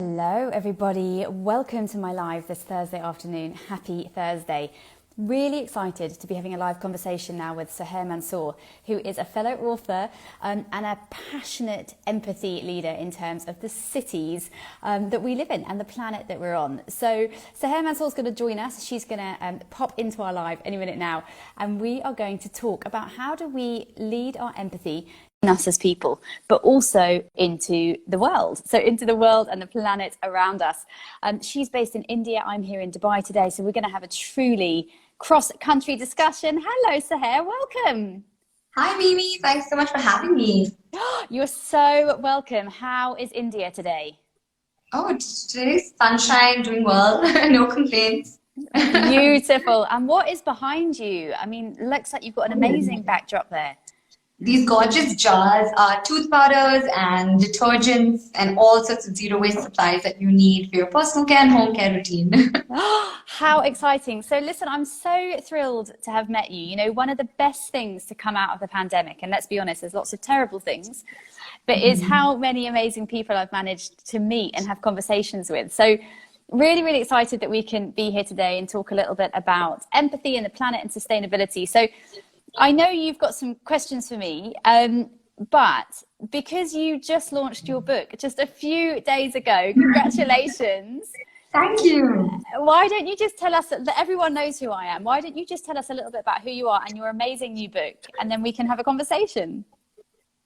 Hello, everybody. Welcome to my live this Thursday afternoon. Happy Thursday. Really excited to be having a live conversation now with Sahar Mansoor, who is a fellow author and a passionate empathy leader in terms of the cities that we live in and the planet that we're on. So Sahar Mansoor is going to join us. She's going to pop into our live any minute now, and we are going to talk about how do we lead our empathy in us as people, but also into the world. So into the world and the planet around us. She's based in India. I'm here in Dubai today. So we're going to have a truly cross-country discussion. Hello, Sahar. Welcome. Hi, Mimi. Thanks so much for having me. You're so welcome. How is India today? Oh, today's sunshine, doing well. No complaints. Beautiful. And what is behind you? I mean, looks like you've got an amazing backdrop there. These gorgeous jars are tooth powders and detergents and all sorts of zero waste supplies that you need for your personal care and home care routine. How exciting. So listen, I'm so thrilled to have met you. You know, one of the best things to come out of the pandemic, and let's be honest, there's lots of terrible things, but is how many amazing people I've managed to meet and have conversations with. So really, really excited that we can be here today and talk a little bit about empathy and the planet and sustainability. So I know you've got some questions for me, but because you just launched your book just a few days ago, congratulations. Thank you. Why don't you just tell us, that everyone knows who I am, why don't you just tell us a little bit about who you are and your amazing new book, and then we can have a conversation.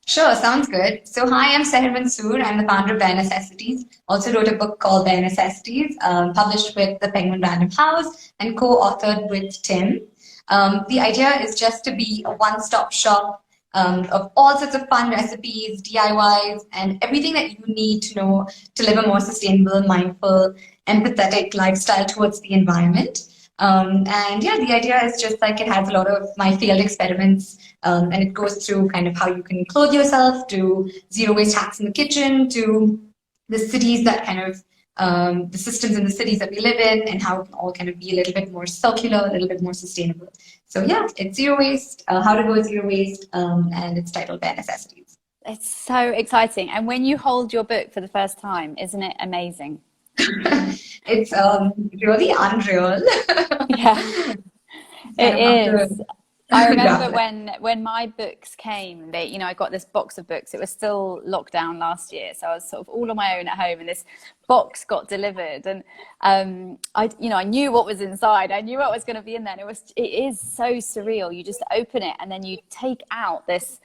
Sure, sounds good. So hi, I'm Sahar Mansoor. I'm the founder of Bare Necessities. Also wrote a book called Bare Necessities, published with the Penguin Random House and co-authored with Tim. The idea is just to be a one-stop shop of all sorts of fun recipes, DIYs, and everything that you need to know to live a more sustainable, mindful, empathetic lifestyle towards the environment. And yeah, the idea is just like it has a lot of my field experiments, and it goes through kind of how you can clothe yourself, to zero waste hacks in the kitchen, to the cities that kind of the systems in the cities that we live in, and how it can all kind of be a little bit more circular, a little bit more sustainable. So yeah, it's zero waste, how to go zero waste, and it's titled Bare Necessities. It's so exciting. And when you hold your book for the first time, isn't it amazing? It's really unreal. Yeah, it is. I remember when my books came, I got this box of books. It was still lockdown last year, so I was sort of all on my own at home, and this box got delivered, and I knew what was inside. I knew what was going to be in there. And it is so surreal. You just open it, and then you take out this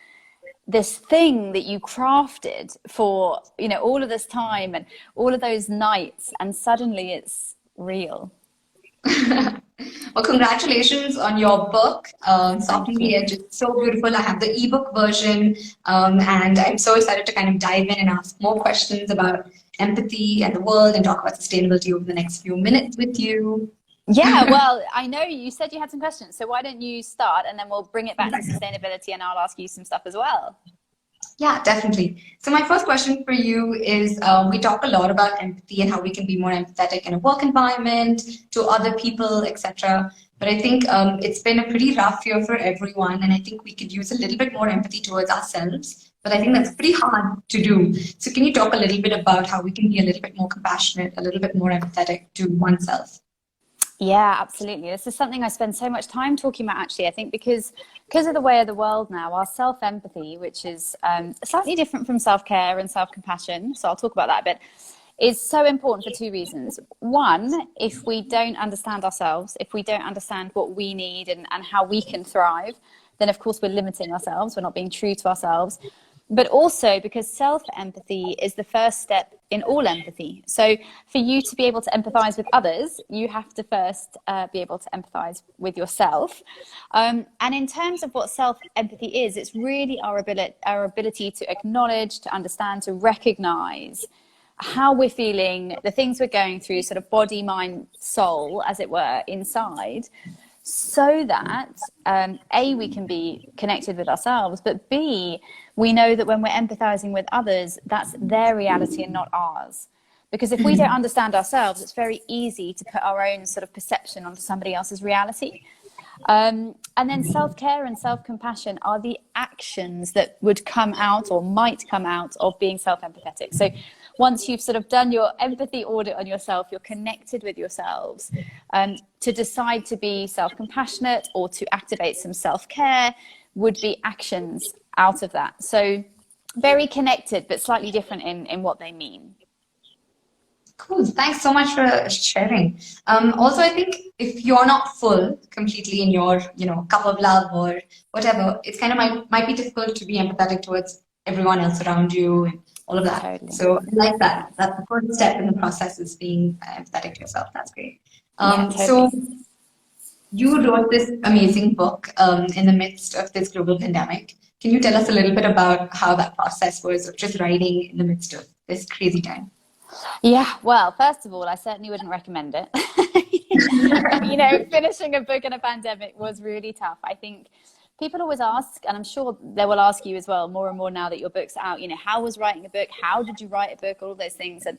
thing that you crafted for all of this time and all of those nights, and suddenly it's real. Well, congratulations on your book, Soft on the Edge. It's so beautiful. I have the ebook version, and I'm so excited to kind of dive in and ask more questions about empathy and the world and talk about sustainability over the next few minutes with you. Yeah, well, I know you said you had some questions, so why don't you start, and then we'll bring it back to sustainability, and I'll ask you some stuff as well. Yeah, definitely. So my first question for you is, we talk a lot about empathy and how we can be more empathetic in a work environment, to other people, etc. But I think it's been a pretty rough year for everyone, and I think we could use a little bit more empathy towards ourselves. But I think that's pretty hard to do. So can you talk a little bit about how we can be a little bit more compassionate, a little bit more empathetic to oneself? Yeah, absolutely. This is something I spend so much time talking about, actually. I think because of the way of the world now, our self-empathy, which is slightly different from self-care and self-compassion, so I'll talk about that a bit, is so important for two reasons. One, if we don't understand ourselves, if we don't understand what we need and how we can thrive, then of course we're limiting ourselves, we're not being true to ourselves. But also because self-empathy is the first step in all empathy. So for you to be able to empathize with others, you have to first be able to empathize with yourself. And in terms of what self-empathy is, it's really our ability to acknowledge, to understand, to recognize how we're feeling, the things we're going through, sort of body, mind, soul, as it were, inside, so that A, we can be connected with ourselves, but B, we know that when we're empathizing with others, that's their reality and not ours. Because if we don't understand ourselves, it's very easy to put our own sort of perception onto somebody else's reality. And then self-care and self-compassion are the actions that would come out or might come out of being self-empathetic. So once you've sort of done your empathy audit on yourself, you're connected with yourselves, to decide to be self-compassionate or to activate some self-care would be actions out of that. So very connected, but slightly different in what they mean. Cool. Thanks so much for sharing. Also, I think if you're not full completely in your, cup of love or whatever, it's kind of might be difficult to be empathetic towards everyone else around you and all of that. Totally. So I like that. That's the first step in the process is being empathetic to yourself. That's great. Yeah, totally. So you wrote this amazing book in the midst of this global pandemic. Can you tell us a little bit about how that process was of just writing in the midst of this crazy time? Yeah, well, first of all, I certainly wouldn't recommend it. Finishing a book in a pandemic was really tough. I think people always ask, and I'm sure they will ask you as well more and more now that your book's out, how was writing a book? How did you write a book? All of those things. And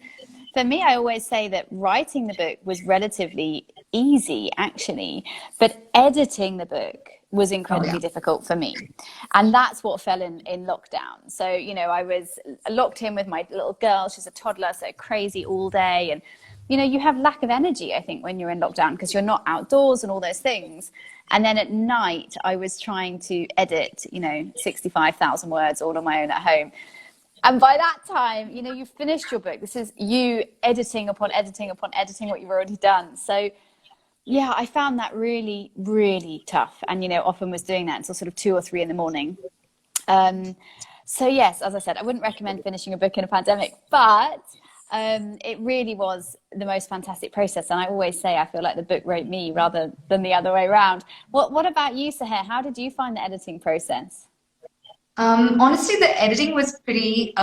for me, I always say that writing the book was relatively easy, actually, but editing the book was incredibly difficult for me. And that's what fell in lockdown. So, I was locked in with my little girl. She's a toddler, so crazy all day. And, you have lack of energy, I think, when you're in lockdown because you're not outdoors and all those things. And then at night, I was trying to edit, 65,000 words all on my own at home. And by that time, you've finished your book. This is you editing upon editing upon editing what you've already done. So, yeah, I found that really, really tough. And, often was doing that until sort of 2 or 3 in the morning. So, yes, as I said, I wouldn't recommend finishing a book in a pandemic, but it really was the most fantastic process. And I always say I feel like the book wrote me rather than the other way around. What about you, Sahar? How did you find the editing process? Honestly, the editing was pretty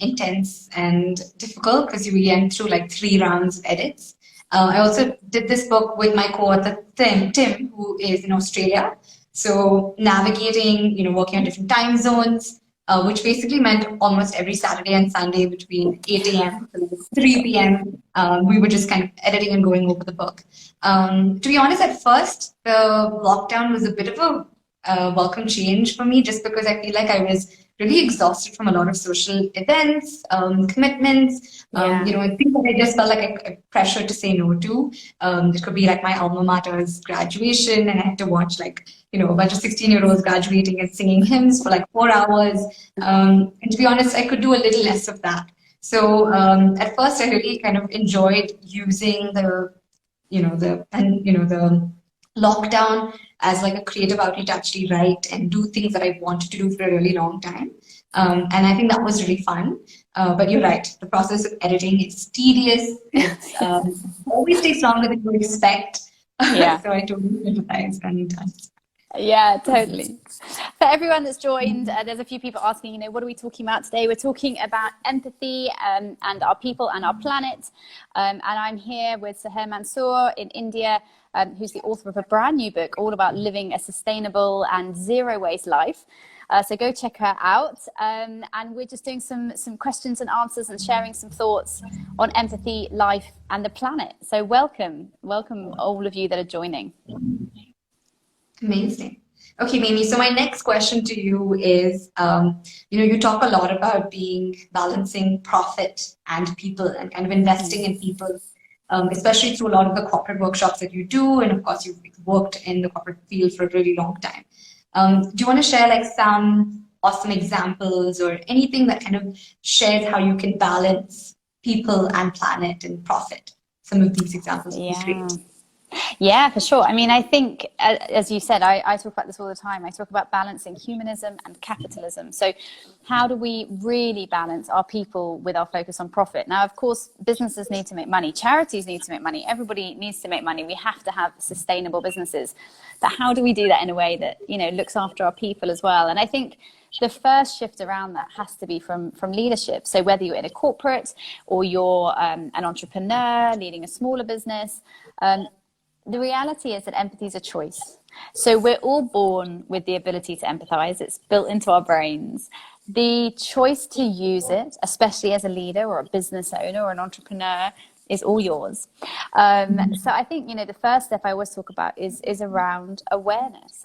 intense and difficult because we went through like 3 rounds of edits. I also did this book with my co-author, Tim, who is in Australia. So navigating, working on different time zones, which basically meant almost every Saturday and Sunday between 8 a.m. to 3 p.m. We were just kind of editing and going over the book. To be honest, at first, the lockdown was a bit of a welcome change for me just because I feel like I was really exhausted from a lot of social events, commitments, things that I just felt like I pressured to say no to. It could be like my alma mater's graduation and I had to watch a bunch of 16-year-olds graduating and singing hymns for 4 hours. And to be honest, I could do a little less of that. So at first I really kind of enjoyed using the lockdown as a creative outlet to actually write and do things that I wanted to do for a really long time. And I think that was really fun. But you're right, the process of editing is tedious. It's always takes longer than you expect. Yeah. So I totally empathize and yeah, totally. For everyone that's joined, there's a few people asking, what are we talking about today? We're talking about empathy and our people and our planet. And I'm here with Sahar Mansoor in India, who's the author of a brand new book all about living a sustainable and zero waste life. So go check her out. And we're just doing some questions and answers and sharing some thoughts on empathy, life, and the planet. So welcome all of you that are joining. Amazing. Okay, Mimi. So my next question to you is, you talk a lot about balancing profit and people and kind of investing in people, especially through a lot of the corporate workshops that you do. And of course, you've worked in the corporate field for a really long time. Do you want to share some awesome examples or anything that kind of shares how you can balance people and planet and profit? Some of these examples would be great. Yeah, for sure. I mean, I think, as you said, I talk about this all the time. I talk about balancing humanism and capitalism. So how do we really balance our people with our focus on profit? Now, of course, businesses need to make money. Charities need to make money. Everybody needs to make money. We have to have sustainable businesses. But how do we do that in a way that, looks after our people as well? And I think the first shift around that has to be from leadership. So whether you're in a corporate or you're an entrepreneur leading a smaller business, the reality is that empathy is a choice. So we're all born with the ability to empathize. It's built into our brains. The choice to use it, especially as a leader or a business owner or an entrepreneur, is all yours. So I think, the first step I always talk about is around awareness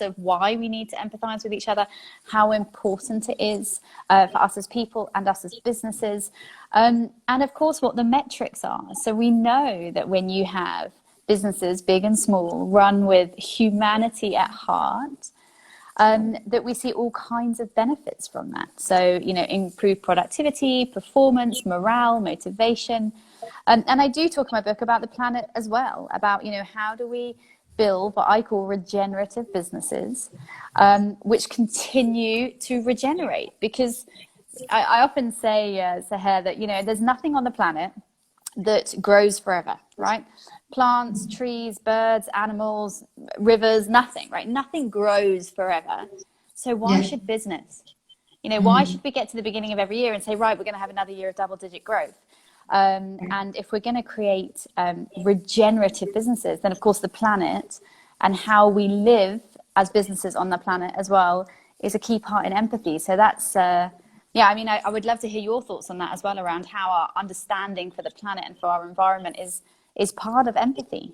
of why we need to empathize with each other, how important it is for us as people and us as businesses, and of course what the metrics are. So we know that when you have businesses, big and small, run with humanity at heart, that we see all kinds of benefits from that. So, improved productivity, performance, morale, motivation. And I do talk in my book about the planet as well, about, how do we build what I call regenerative businesses, which continue to regenerate? Because I often say, Sahar, that, there's nothing on the planet that grows forever, right? Plants, trees, birds, animals, rivers, nothing, right? Nothing grows forever. So why should business? Why should we get to the beginning of every year and say, right, we're going to have another year of double-digit growth? And if we're going to create regenerative businesses, then of course the planet and how we live as businesses on the planet as well is a key part in empathy. So that's, I would love to hear your thoughts on that as well, around how our understanding for the planet and for our environment is part of empathy.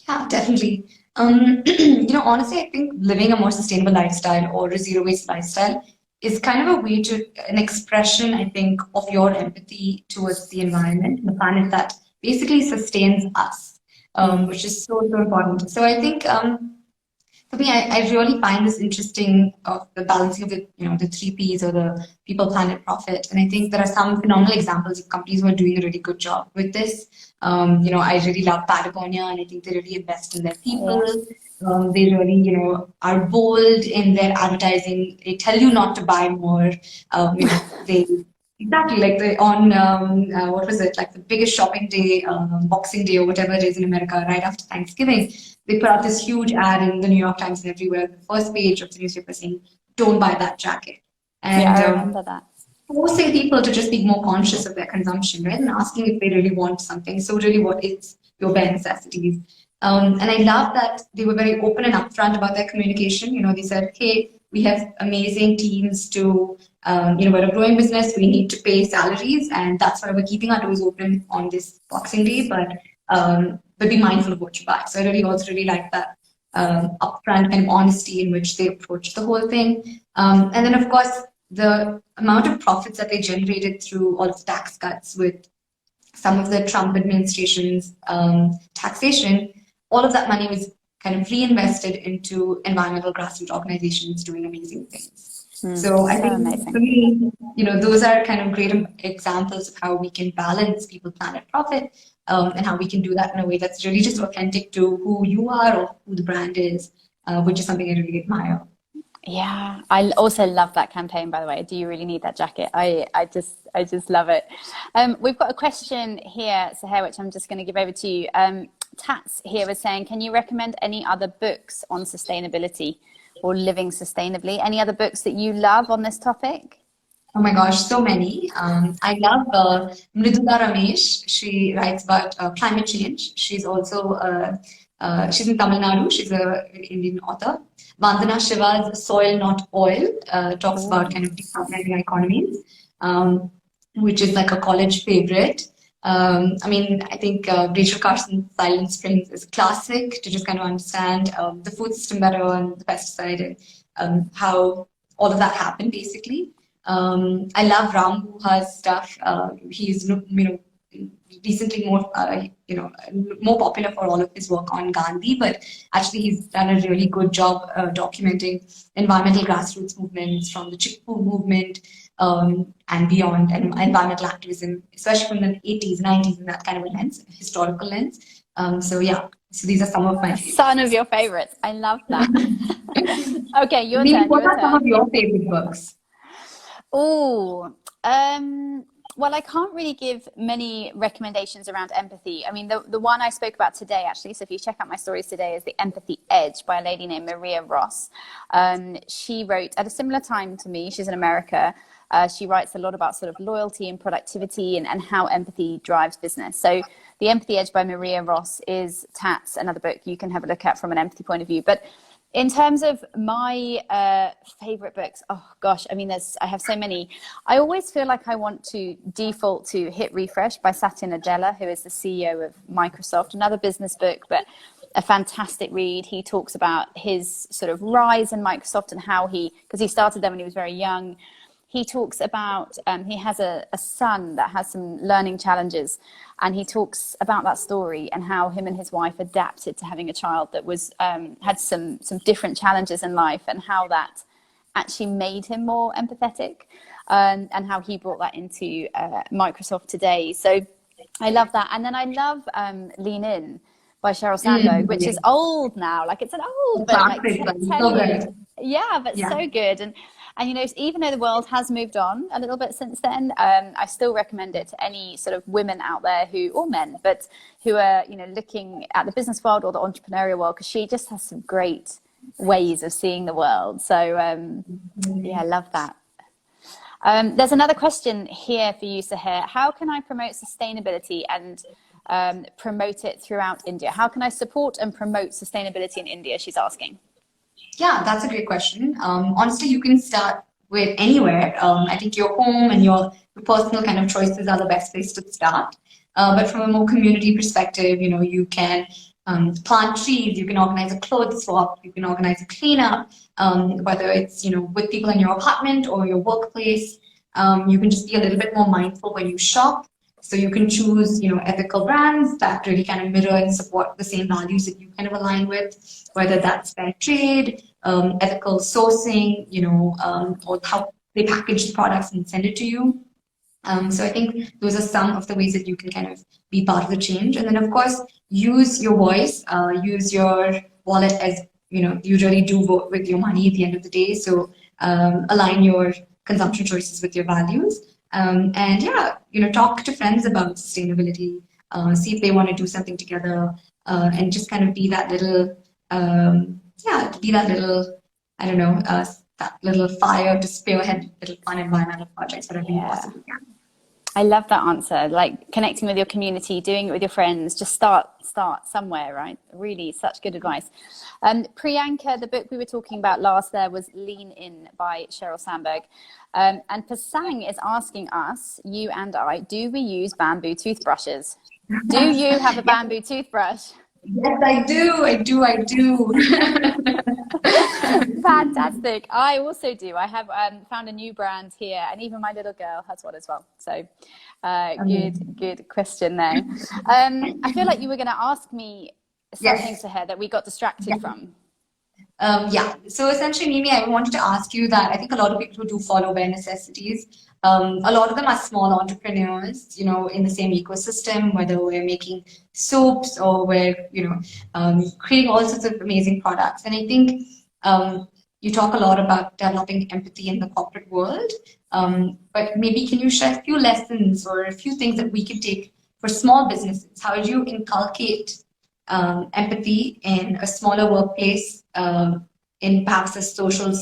Yeah, definitely. Honestly, I think living a more sustainable lifestyle or a zero waste lifestyle is kind of an expression, I think, of your empathy towards the environment, the planet that basically sustains us, which is so, so important. So I think, for me, I really find this interesting of the balancing of the three P's, or the people, planet, profit. And I think there are some phenomenal examples of companies who are doing a really good job with this. I really love Patagonia, and I think they really invest in their people. They really, are bold in their advertising. They tell you not to buy more. They exactly like what was it, like the biggest shopping day, Boxing Day or whatever it is in America, right after Thanksgiving. They put out this huge ad in the New York Times and everywhere, the first page of the newspaper saying, "Don't buy that jacket." And I remember that. Forcing people to just be more conscious of their consumption, right? And asking if they really want something. So really, what is your bare necessities? And I love that they were very open and upfront about their communication. They said, "Hey, we have amazing teams to, we're a growing business. We need to pay salaries, and that's why we're keeping our doors open on this Boxing Day. But be mindful of what you buy." So I really like that upfront kind of honesty in which they approach the whole thing. And then, of course, the amount of profits that they generated through all of the tax cuts with some of the Trump administration's taxation, all of that money was kind of reinvested into environmental grassroots organizations doing amazing things. So I think amazing. For me, those are kind of great examples of how we can balance people, planet, profit, and how we can do that in a way that's really just authentic to who you are or who the brand is, which is something I really admire. Yeah, I also love that campaign, by the way. Do you really need that jacket? I just love it. We've got a question here, Sahar, which I'm just going to give over to you. Tats here is saying, can you recommend any other books on sustainability or living sustainably? Any other books that you love on this topic? Oh my gosh, so many. I love Mridula Ramesh. She writes about climate change. She's also she's in Tamil Nadu. She's an Indian author. Vandana Shiva's Soil Not Oil talks about kind of decarbonizing economies, which is like a college favorite. I think Rachel Carson's Silent Springs is a classic to just kind of understand the food system better and the pesticide and how all of that happened, basically. I love Ram Guha's stuff. He's recently more popular for all of his work on Gandhi, but actually he's done a really good job documenting environmental grassroots movements from the Chipko movement and beyond, and environmental activism, especially from the 80s, 90s, in that kind of a lens, historical lens. So these are some of my favorites. Some of your favorites. I love that. Okay, your Maybe turn. What are some of your favorite books? Well, I can't really give many recommendations around empathy. I mean, the one I spoke about today, actually, so if you check out my stories today, is The Empathy Edge by a lady named Maria Ross. She wrote at a similar time to me. She's in America. She writes a lot about sort of loyalty and productivity and how empathy drives business. So The Empathy Edge by Maria Ross is Tats, another book you can have a look at from an empathy point of view. But In terms of my favorite books, oh gosh, I mean, I have so many. I always feel like I want to default to Hit Refresh by Satya Nadella, who is the CEO of Microsoft. Another business book, but a fantastic read. He talks about his sort of rise in Microsoft and how because he started there when he was very young. He talks about, he has a son that has some learning challenges, and he talks about that story and how him and his wife adapted to having a child that was had some different challenges in life, and how that actually made him more empathetic, and how he brought that into Microsoft today. So I love that. And then I love Lean In by Sheryl Sandberg, which is old now. Like, it's an old book, like 10 years. Yeah, but so good. And you know, even though the world has moved on a little bit since then, I still recommend it to any sort of women out there or men, but who are, you know, looking at the business world or the entrepreneurial world, because she just has some great ways of seeing the world. So yeah, I love that. There's another question here for you, Sahar. How can I promote sustainability and promote it throughout India? How can I support and promote sustainability in India? She's asking. Yeah, that's a great question. Honestly, you can start with anywhere. I think your home and your personal kind of choices are the best place to start. But from a more community perspective, you know, you can plant trees, you can organize a clothes swap, you can organize a cleanup, whether it's, you know, with people in your apartment or your workplace. You can just be a little bit more mindful when you shop. So you can choose, you know, ethical brands that really kind of mirror and support the same values that you kind of align with, whether that's fair trade, ethical sourcing, you know, or how they package the products and send it to you. So I think those are some of the ways that you can kind of be part of the change. And then, of course, use your voice, use your wallet, as, you know, you really do vote with your money at the end of the day. So align your consumption choices with your values. And yeah, you know, talk to friends about sustainability, see if they want to do something together, and just kind of be that little, I don't know, that little fire to spearhead little fun environmental projects that are being possible. Yeah. I love that answer. Like, connecting with your community, doing it with your friends, just start somewhere, right? Really, such good advice. Priyanka, the book we were talking about last there was Lean In by Sheryl Sandberg. And Pasang is asking us, you and I, do we use bamboo toothbrushes? Do you have a bamboo toothbrush? Yes, I do. Fantastic. I also do. I have found a new brand here, and even my little girl has one as well. So good question there. I feel like you were going to ask me something, Sahar, that we got distracted from. Yeah. So essentially, Mimi, I wanted to ask you that I think a lot of people who do follow Bare Necessities, a lot of them are small entrepreneurs, you know, in the same ecosystem, whether we're making soaps or we're, you know, creating all sorts of amazing products. And I think you talk a lot about developing empathy in the corporate world, but maybe can you share a few lessons or a few things that we could take for small businesses? How do you inculcate empathy in a smaller workplace, in perhaps a social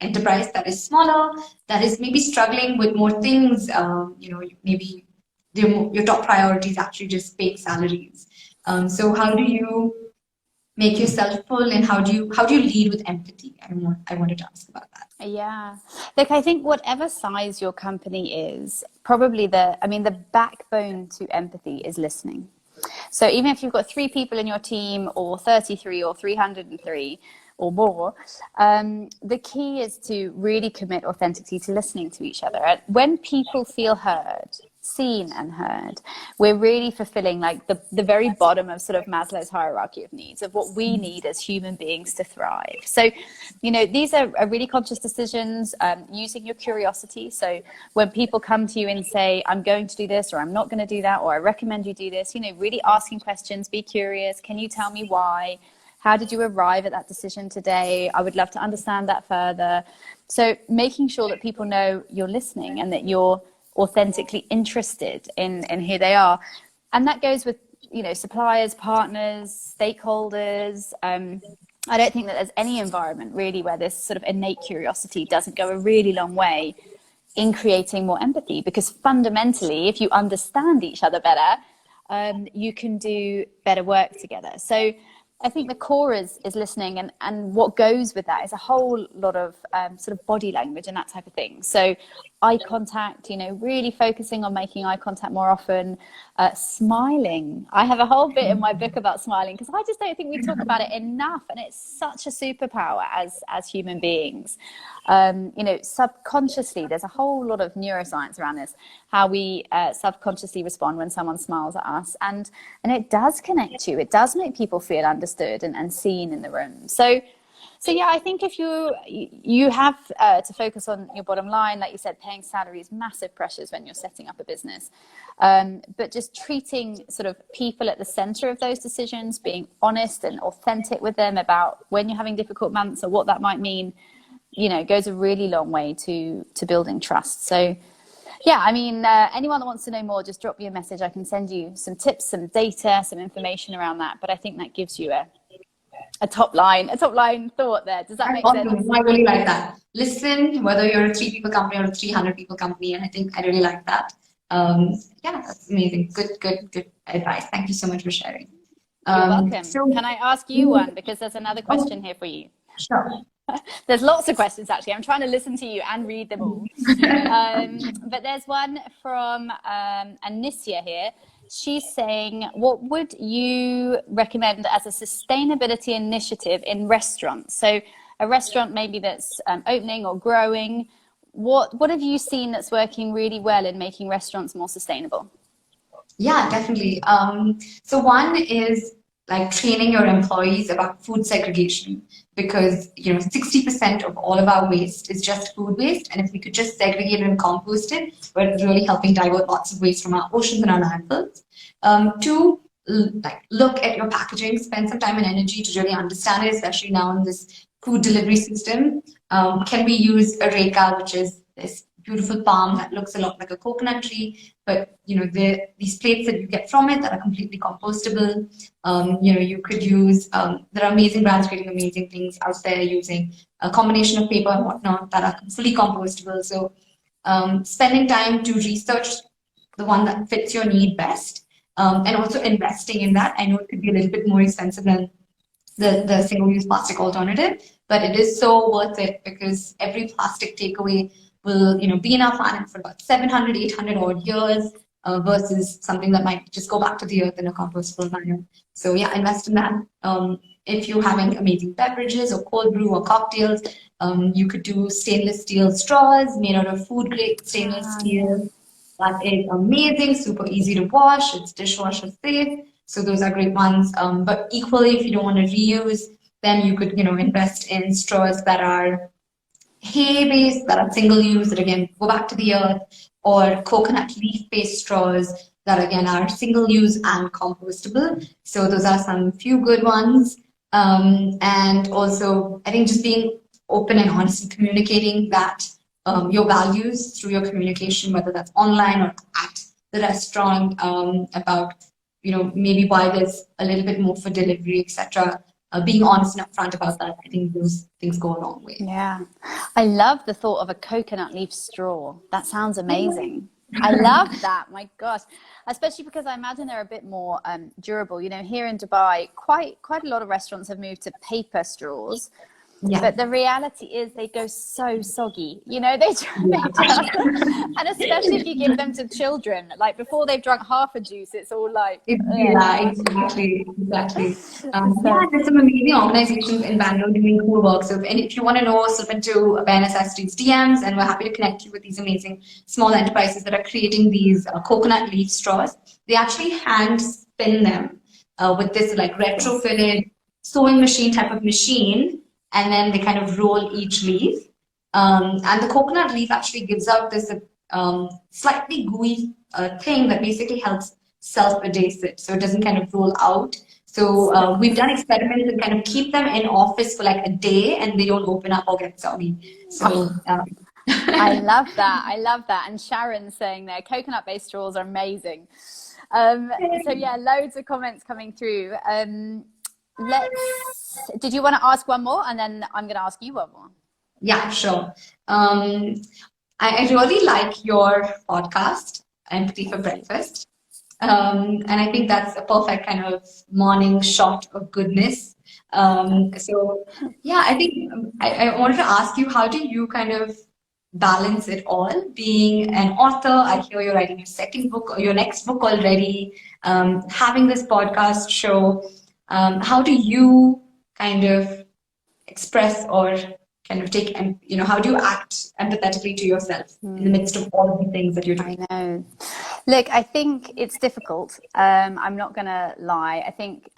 enterprise that is smaller, that is maybe struggling with more things, you know, maybe your top priority is actually just paying salaries. So how do you make yourself full, and how do you lead with empathy? I wanted to ask about that. Yeah. Look, I think whatever size your company is, probably the backbone to empathy is listening. So even if you've got 3 people in your team, or 33 or 303 or more, the key is to really commit authentically to listening to each other. And when people feel heard, seen and heard, we're really fulfilling like the very bottom of sort of Maslow's hierarchy of needs, of what we need as human beings to thrive. So, you know, these are really conscious decisions, using your curiosity. So when people come to you and say, I'm going to do this, or I'm not going to do that, or I recommend you do this, you know, really asking questions, be curious. Can you tell me why? How did you arrive at that decision today? I would love to understand that further. So making sure that people know you're listening and that you're authentically interested in who they are. And that goes with, you know, suppliers, partners, stakeholders. I don't think that there's any environment really where this sort of innate curiosity doesn't go a really long way in creating more empathy, because fundamentally, if you understand each other better, you can do better work together. So I think the core is listening, and what goes with that is a whole lot of sort of body language and that type of thing. So eye contact, really focusing on making eye contact more often, smiling. I have a whole bit in my book about smiling because I just don't think we talk about it enough, and it's such a superpower as human beings. Subconsciously, there's a whole lot of neuroscience around this, how we subconsciously respond when someone smiles at us, and it does connect you. It does make people feel understood and seen in the room. So yeah, I think if you have to focus on your bottom line, like you said, paying salaries, massive pressures when you're setting up a business, but just treating sort of people at the center of those decisions, being honest and authentic with them about when you're having difficult months or what that might mean, goes a really long way to building trust. So yeah, I mean, anyone that wants to know more, just drop me a message. I can send you some tips, some data, some information around that. But I think that gives you a top line thought there. Does that make sense? I really like that. Listen, whether you're a 3 people company or a 300 people company, and I think I really like that. Yeah, that's amazing. Good advice. Thank you so much for sharing. You're welcome. So, can I ask you one? Because there's another question here for you. Sure. There's lots of questions, actually. I'm trying to listen to you and read them all. But there's one from Anisya here. She's saying, what would you recommend as a sustainability initiative in restaurants? So a restaurant maybe that's opening or growing. What have you seen that's working really well in making restaurants more sustainable? Yeah, definitely. So one is like training your employees about food segregation, because 60% of all of our waste is just food waste, and if we could just segregate it and compost it, we're really helping divert lots of waste from our oceans and our landfills. Two, look at your packaging, spend some time and energy to really understand it, especially now in this food delivery system. Can we use areca, which is this beautiful palm that looks a lot like a coconut tree, but these plates that you get from it that are completely compostable. You could use, there are amazing brands creating amazing things out there using a combination of paper and whatnot that are fully compostable. So spending time to research the one that fits your need best, and also investing in that. I know it could be a little bit more expensive than the single-use plastic alternative, but it is so worth it, because every plastic takeaway will be in our planet for about 700, 800 odd years, versus something that might just go back to the earth in a compostable manner. So yeah, invest in that. If you're having amazing beverages or cold brew or cocktails, you could do stainless steel straws made out of food grade stainless steel. That is amazing, super easy to wash, it's dishwasher safe. So those are great ones. But equally, if you don't want to reuse, then you could invest in straws that are hay-based, that are single-use, that again go back to the earth, or coconut leaf-based straws that again are single-use and compostable. So those are some few good ones. And also, I think just being open and honest and communicating that your values through your communication, whether that's online or at the restaurant, about maybe why there's a little bit more for delivery, etc. Being honest and upfront about that, I think those things go a long way. Yeah. I love the thought of a coconut leaf straw. That sounds amazing. I love that. My gosh. Especially because I imagine they're a bit more durable. Here in Dubai, quite a lot of restaurants have moved to paper straws. Yeah. But the reality is they go so soggy, they just, and especially if you give them to children, like before they've drunk half a juice, it's all like... Yeah, exactly. Yeah, there's some amazing organizations in Bangalore doing cool work. So if you want to know, slip into Bare Necessities DMs, and we're happy to connect you with these amazing small enterprises that are creating these coconut leaf straws. They actually hand spin them with this like retrofitted sewing machine type of machine, and then they kind of roll each leaf. And the coconut leaf actually gives out this slightly gooey thing that basically helps self-adhese it, so it doesn't kind of roll out. So we've done experiments and kind of keep them in office for like a day, and they don't open up or get soggy. So I love that. And Sharon's saying there, coconut-based straws are amazing. So yeah, loads of comments coming through. Did you want to ask one more, and then I'm going to ask you one more? Yeah, sure. I really like your podcast, Empathy for Breakfast. And I think that's a perfect kind of morning shot of goodness. So yeah, I think I wanted to ask you, how do you kind of balance it all? Being an author, I hear you're writing your second book or your next book already, having this podcast show. How do you kind of express or kind of take, and how do you act empathetically to yourself in the midst of all of the things that you're doing? I know. Look, I think it's difficult. I'm not going to lie. I think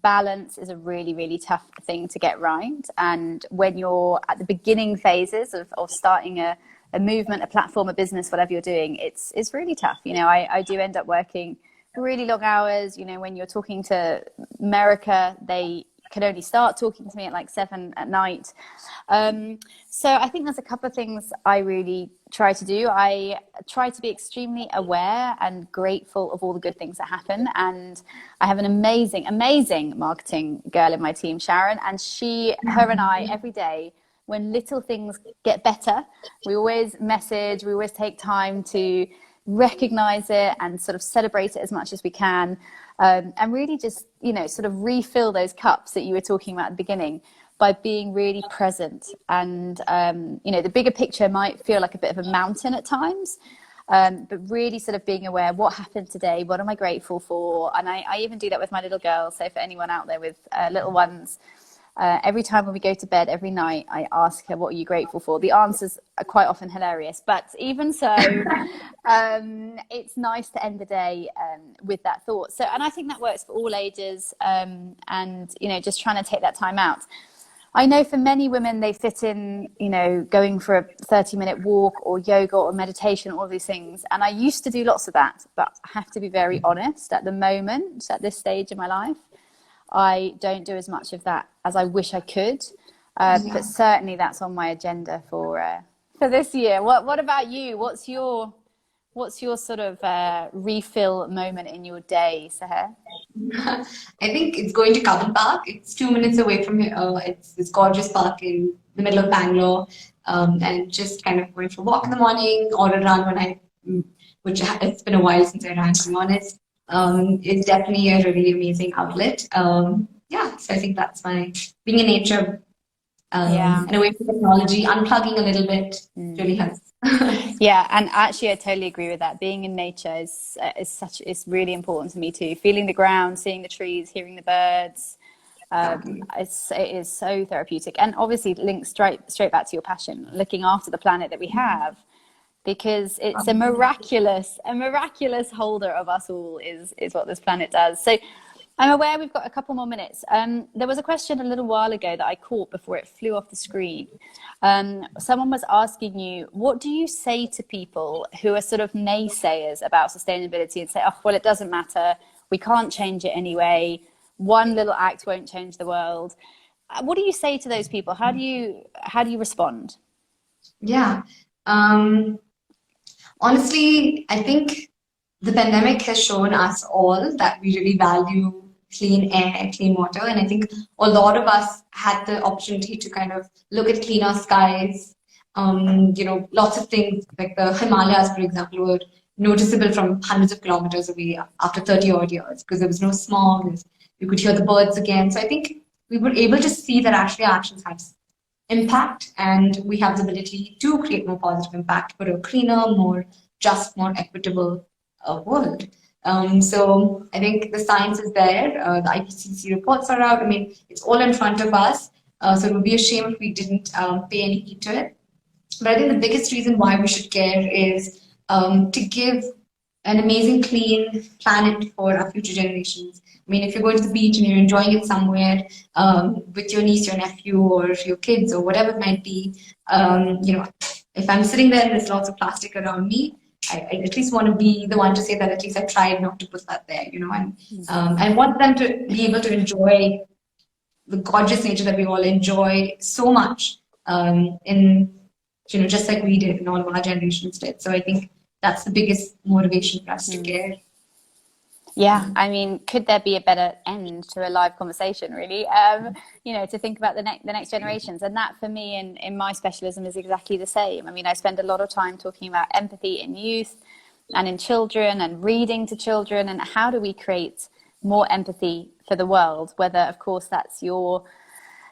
balance is a really, really tough thing to get right. And when you're at the beginning phases of starting a movement, a platform, a business, whatever you're doing, it's really tough. I do end up working really long hours. When you're talking to America, they can only start talking to me at like 7 at night. So I think there's a couple of things I really try to do. I try to be extremely aware and grateful of all the good things that happen. And I have an amazing, amazing marketing girl in my team, Sharon, and her and I, every day, when little things get better, we always message, we always take time to recognize it and sort of celebrate it as much as we can. And really just, sort of refill those cups that you were talking about at the beginning by being really present. And, the bigger picture might feel like a bit of a mountain at times, but really sort of being aware, what happened today? What am I grateful for? And I even do that with my little girls. So for anyone out there with little ones, every time when we go to bed every night, I ask her, what are you grateful for? The answers are quite often hilarious, but even so, it's nice to end the day with that thought. So, and I think that works for all ages, and, just trying to take that time out. I know for many women, they fit in, going for a 30-minute walk or yoga or meditation, all of these things. And I used to do lots of that, but I have to be very honest, at the moment, at this stage in my life, I don't do as much of that as I wish I could. But certainly that's on my agenda for this year. What about you? What's your sort of refill moment in your day, Sahar? I think it's going to Covent Park. It's 2 minutes away from here. It's this gorgeous park in the middle of Bangalore, and just kind of going for a walk in the morning or a run it's been a while since I ran, to be honest. It's definitely a really amazing outlet. So I think that's being in nature, and away from technology, unplugging a little bit really helps. Yeah, and actually I totally agree with that. Being in nature is really important to me too. Feeling the ground, seeing the trees, hearing the birds. It is so therapeutic, and obviously links straight back to your passion, looking after the planet that we have, because it's a miraculous holder of us all is what this planet does. So I'm aware we've got a couple more minutes. There was a question a little while ago that I caught before it flew off the screen. Someone was asking you, what do you say to people who are sort of naysayers about sustainability and say, oh, well, it doesn't matter, we can't change it anyway, one little act won't change the world? What do you say to those people? How do you respond? Yeah. Honestly, I think the pandemic has shown us all that we really value clean air, clean water. And I think a lot of us had the opportunity to kind of look at cleaner skies. Lots of things like the Himalayas, for example, were noticeable from hundreds of kilometers away after 30 odd years because there was no smog. You could hear the birds again. So I think we were able to see that actually our actions have impact, and we have the ability to create more positive impact for a cleaner, more just, more equitable world. So I think the science is there. The IPCC reports are out. I mean, it's all in front of us. So it would be a shame if we didn't pay any heed to it. But I think the biggest reason why we should care is to give an amazing, clean planet for our future generations. I mean, if you're going to the beach and you're enjoying it somewhere with your niece, your nephew, or your kids, or whatever it might be, if I'm sitting there and there's lots of plastic around me, I at least want to be the one to say that at least I tried not to put that there, and I want them to be able to enjoy the gorgeous nature that we all enjoy so much, just like we did and all of our generations did. So I think that's the biggest motivation for us to care. Yeah, I mean, could there be a better end to a live conversation, really? To think about the next generations. And that, for me, in my specialism, is exactly the same. I mean, I spend a lot of time talking about empathy in youth, and in children and reading to children, and how do we create more empathy for the world, whether of course that's your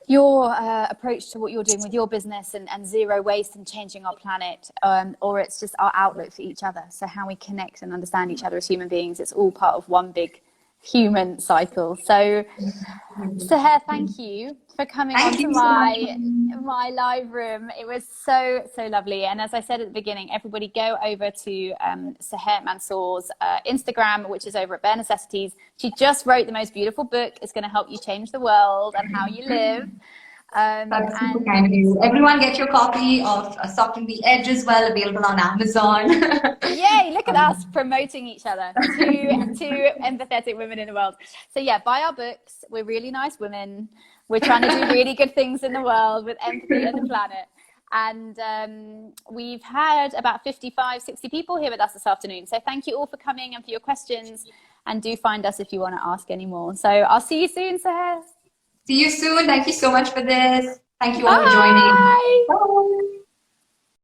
approach to what you're doing with your business and zero waste and changing our planet, or it's just our outlook for each other. So how we connect and understand each other as human beings, it's all part of one big human cycle. So Sahar, thank you for coming onto my live room. It was so lovely. And as I said at the beginning, everybody go over to Sahar Mansoor's Instagram, which is over at Bare Necessities. She just wrote the most beautiful book. It's going to help you change the world and how you live. That's super kind of you. Everyone get your copy of Soften the Edge as well, available on Amazon. Yay, look at us promoting each other. Two empathetic women in the world. So yeah, buy our books. We're really nice women. We're trying to do really good things in the world with empathy and the planet. And we've had about 55, 60 people here with us this afternoon. So thank you all for coming and for your questions. And do find us if you want to ask any more. So I'll see you soon, Sahar. See you soon. Thank you so much for this. Thank you all for joining. Bye. Bye.